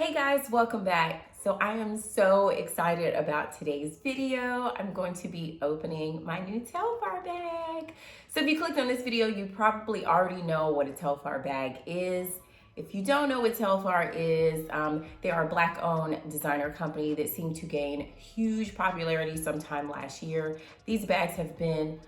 Hey guys, welcome back. So I am so excited about today's video. I'm going to be opening my new TELFAR bag. So if you clicked on this video, you probably already know what a TELFAR bag is. If you don't know what TELFAR is, they are a Black-owned designer company that seemed to gain huge popularity sometime last year. These bags have been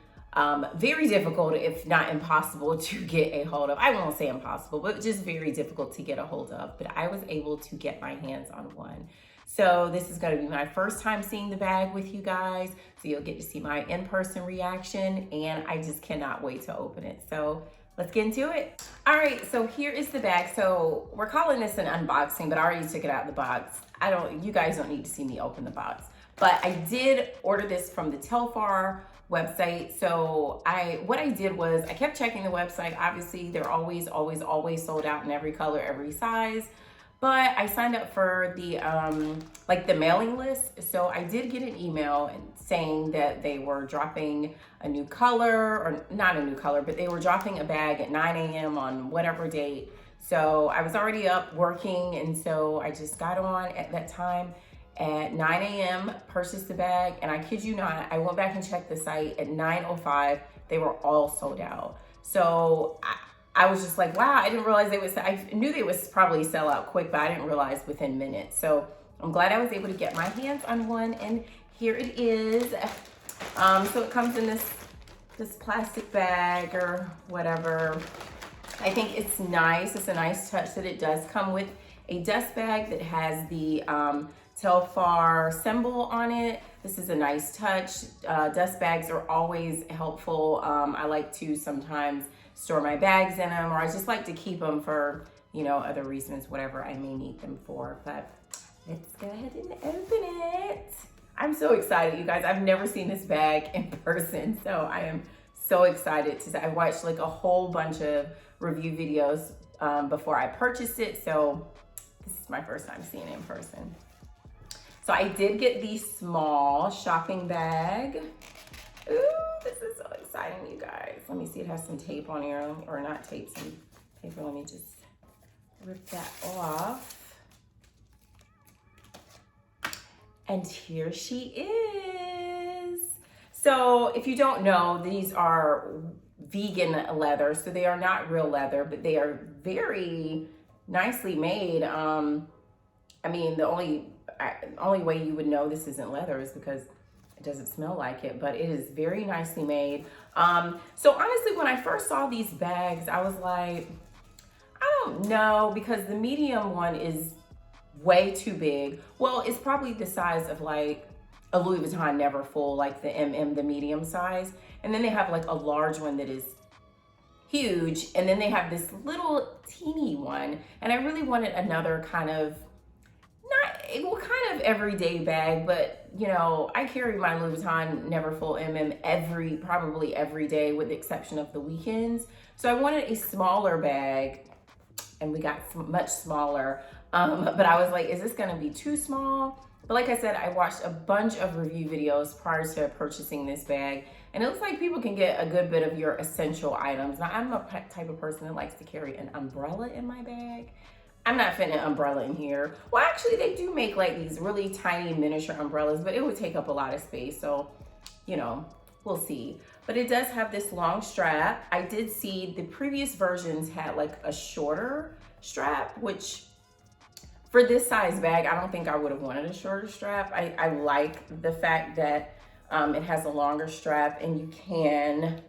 very difficult, if not impossible, to get a hold of. I won't say impossible, but just very difficult to get a hold of. But I was able to get my hands on one. So this is going to be my first time seeing the bag with you guys. So you'll get to see my in-person reaction, and I just cannot wait to open it. So let's get into it. All right, so here is the bag. So we're calling this an unboxing, but I already took it out of the box. You guys don't need to see me open the box. But I did order this from the TELFAR website. So what I did was I kept checking the website. Obviously, they're always sold out in every color, every size. But I signed up for the the mailing list. So I did get an email saying that they were dropping a new color, or not a new color, but they were dropping a bag at 9 a.m. on whatever date. So I was already up working, and so I just got on at that time at 9 a.m., purchased the bag, and I kid you not, I went back and checked the site at 9:05. They were all sold out. So I was just like, wow, I didn't realize I knew they would probably sell out quick, but I didn't realize within minutes. So I'm glad I was able to get my hands on one, and here it is. So it comes in this plastic bag or whatever. I think it's nice. It's a nice touch that it does come with a dust bag that has the TELFAR symbol on it. This is a nice touch. Dust bags are always helpful. I like to sometimes store my bags in them, or I just like to keep them for, other reasons, whatever I may need them for. But let's go ahead and open it. I'm so excited, you guys. I've never seen this bag in person, so I am so excited I watched like a whole bunch of review videos before I purchased it, so this is my first time seeing it in person. So I did get the small shopping bag. Ooh, this is so exciting, you guys. Let me see, it has some tape on here, or not tape, some paper. Let me just rip that off. And here she is. So if you don't know, these are vegan leather. So they are not real leather, but they are very nicely made. I mean, the only way you would know this isn't leather is because it doesn't smell like it, but it is very nicely made. So honestly, when I first saw these bags, I was like, I don't know, because the medium one is way too big. Well, it's probably the size of like a Louis Vuitton Neverfull, like the the medium size. And then they have like a large one that is huge. And then they have this little teeny one. And I really wanted another kind of, kind of everyday bag, but I carry my Louis Vuitton Neverfull probably every day, with the exception of the weekends. So I wanted a smaller bag, and we got much smaller. But I was like, is this gonna be too small? But like I said, I watched a bunch of review videos prior to purchasing this bag, and it looks like people can get a good bit of your essential items. Now, I'm a type of person that likes to carry an umbrella in my bag. I'm not fitting an umbrella in here. Well, actually, they do make like these really tiny miniature umbrellas, but it would take up a lot of space. So, we'll see. But it does have this long strap. I did see the previous versions had like a shorter strap, which for this size bag, I don't think I would have wanted a shorter strap. I like the fact that it has a longer strap and you can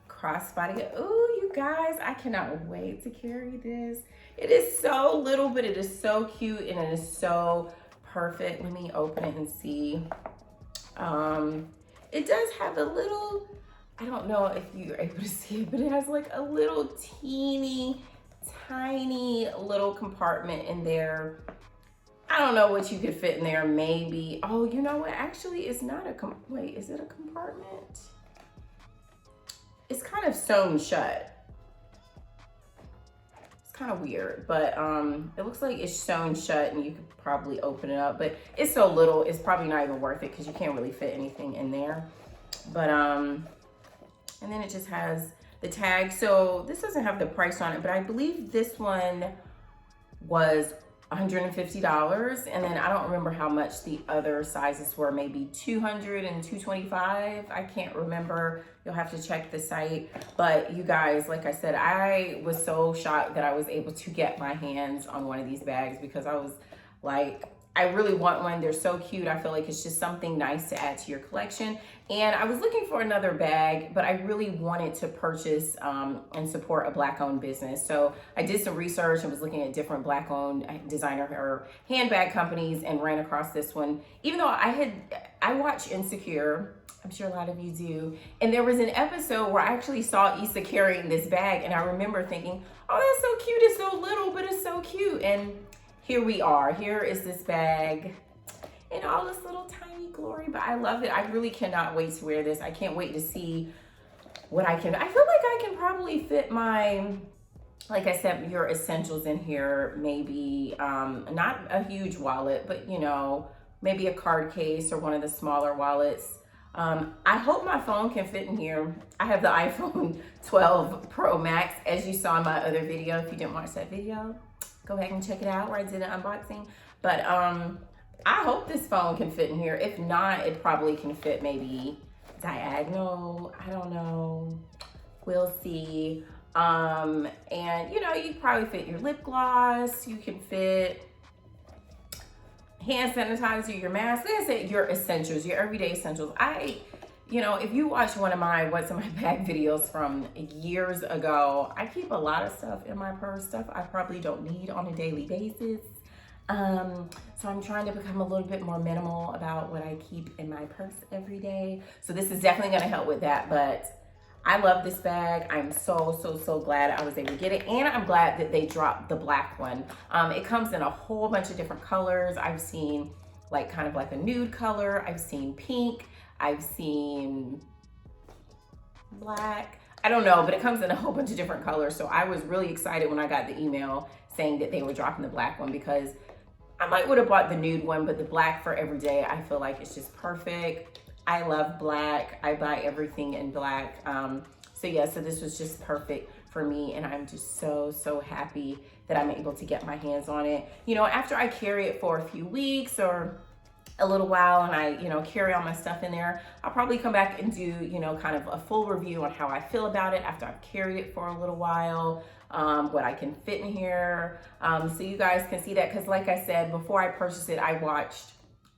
crossbody it. Ooh, you guys, I cannot wait to carry this. It is so little, but it is so cute, and it is so perfect. Let me open it and see. It does have a little, I don't know if you're able to see it, but it has like a little teeny, tiny little compartment in there. I don't know what you could fit in there, maybe. Oh, you know what? Actually, it's not wait, is it a compartment? It's kind of sewn shut. Kind of weird, but it looks like it's sewn shut, and you could probably open it up, but it's so little, it's probably not even worth it because you can't really fit anything in there. But and then it just has the tag. So this doesn't have the price on it, but I believe this one was $150, and then I don't remember how much the other sizes were, maybe 200 and 225. I can't remember. You'll have to check the site. But you guys, like I said, I was so shocked that I was able to get my hands on one of these bags, because I was like, I really want one. They're so cute. I feel like it's just something nice to add to your collection. And I was looking for another bag, but I really wanted to purchase and support a Black-owned business. So I did some research and was looking at different Black-owned designer or handbag companies and ran across this one. Even though I watch Insecure, I'm sure a lot of you do. And there was an episode where I actually saw Issa carrying this bag, and I remember thinking, oh, that's so cute. It's so little, but it's so cute. And here we are. Here is this bag in all this little tiny glory, but I love it. I really cannot wait to wear this. I can't wait to see what I feel like I can probably fit my, like I said, your essentials in here. Maybe not a huge wallet, but you know, maybe a card case or one of the smaller wallets. I hope my phone can fit in here. I have the iPhone 12 Pro Max, as you saw in my other video. If you didn't watch that video, go back and check it out where I did an unboxing. But I hope this phone can fit in here. If not, it probably can fit maybe diagonal. I don't know. We'll see. And you know, you can probably fit your lip gloss. You can fit hand sanitizer, your mask. Like I said, your essentials, your everyday essentials. You know, if you watch one of my what's in my bag videos from years ago, I keep a lot of stuff in my purse, stuff I probably don't need on a daily basis. So I'm trying to become a little bit more minimal about what I keep in my purse every day. So this is definitely going to help with that. But I love this bag. I'm so glad I was able to get it. And I'm glad that they dropped the black one. It comes in a whole bunch of different colors. I've seen like kind of like a nude color. I've seen pink. I've seen black. I don't know, but it comes in a whole bunch of different colors. So I was really excited when I got the email saying that they were dropping the black one, because I might would have bought the nude one, but the black for every day, I feel like it's just perfect. I love black. I buy everything in black. So yeah, so this was just perfect for me, and I'm just so happy that I'm able to get my hands on it. You know, after I carry it for a few weeks or a little while and I, you know, carry all my stuff in there, I'll probably come back and do, you know, kind of a full review on how I feel about it after I've carried it for a little while, what I can fit in here. So you guys can see that, because like I said, before I purchased it, I watched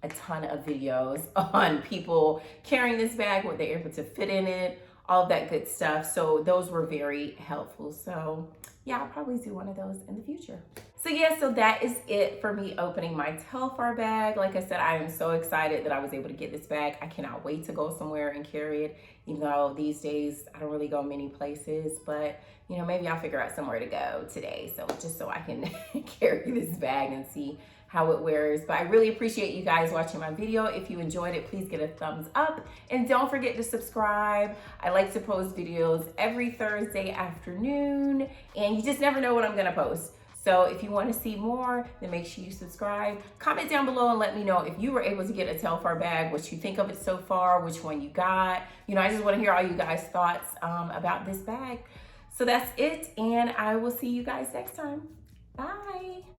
a ton of videos on people carrying this bag, what they're able to fit in it, all of that good stuff. So those were very helpful. So yeah, I'll probably do one of those in the future. So yeah, so that is it for me opening my TELFAR bag. Like I said, I am so excited that I was able to get this bag. I cannot wait to go somewhere and carry it. You know, these days I don't really go many places, but you know, maybe I'll figure out somewhere to go today. So just so I can carry this bag and see how it wears. But I really appreciate you guys watching my video. If you enjoyed it, please get a thumbs up and don't forget to subscribe. I like to post videos every Thursday afternoon, and you just never know what I'm gonna post. So if you want to see more, then make sure you subscribe. Comment down below and let me know if you were able to get a TELFAR bag, what you think of it so far, which one you got. You know, I just want to hear all you guys' thoughts about this bag. So that's it, and I will see you guys next time. Bye.